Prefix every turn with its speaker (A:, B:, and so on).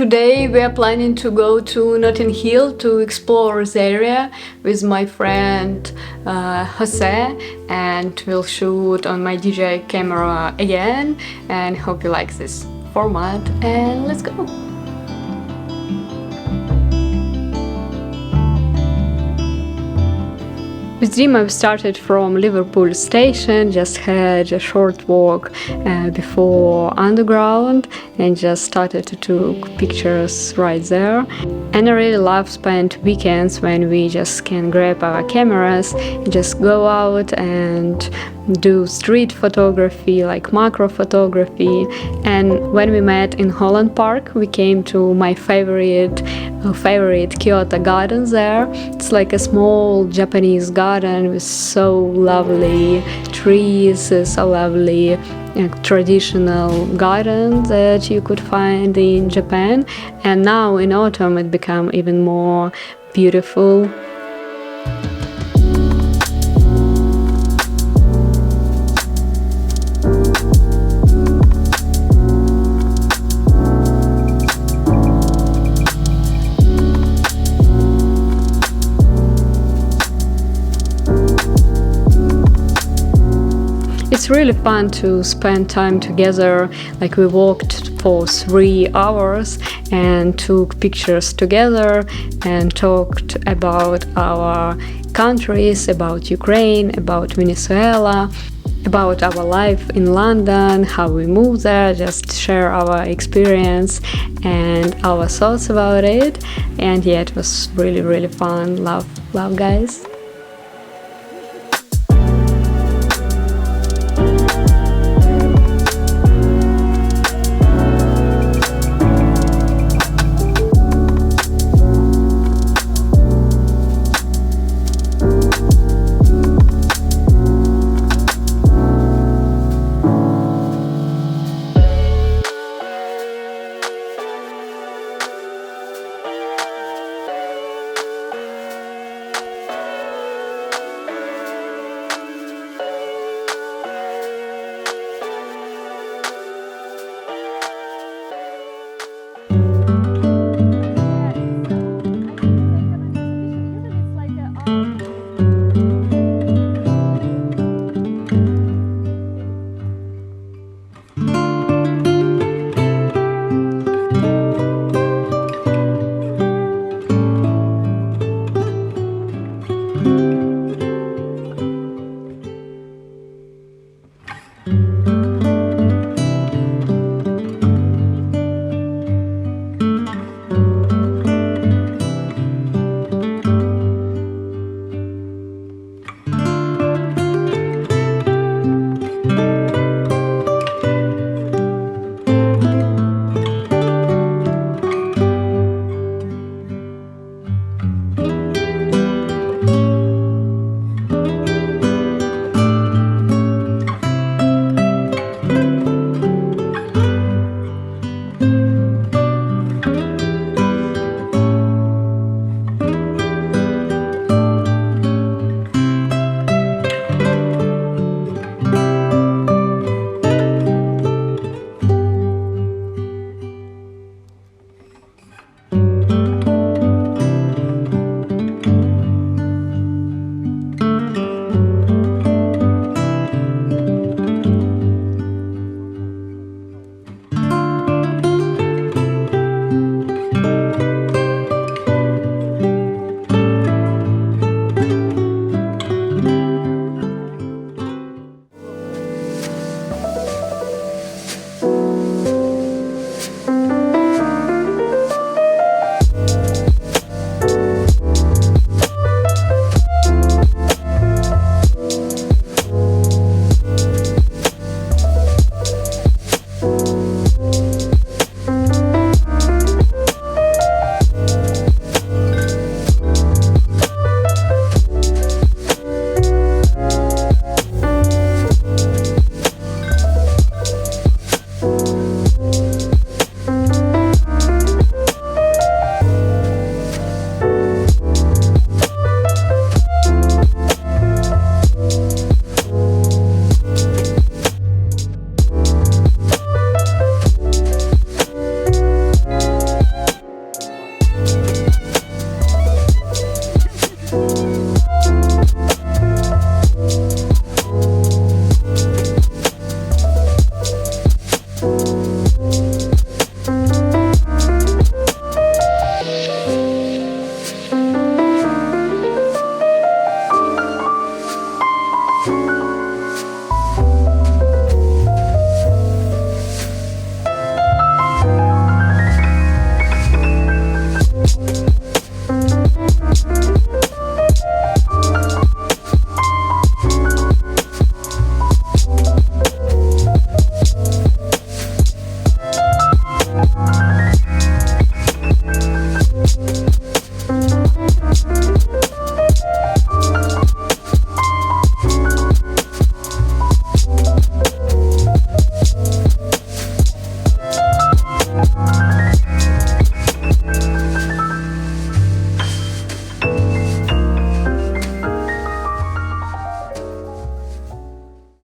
A: Today we are planning to go to Notting Hill to explore the area with my friend Jose, and we'll shoot on my DJI camera again, and hope you like this format, and let's go! With Dima we started from Liverpool station, just had a short walk before Underground and just started to take pictures right there. And I really love spend weekends when we just can grab our cameras and just go out and do street photography, like macro photography. And when we met in Holland Park, we came to my favorite Kyoto garden there. It's like a small Japanese garden with so lovely trees, so lovely traditional garden that you could find in Japan. And now in autumn it became even more beautiful. It's really fun to spend time together, like we walked for 3 hours and took pictures together and talked about our countries, about Ukraine, about Venezuela, about our life in London, how we moved there, just share our experience and our thoughts about it. And yeah, it was really fun. Love guys.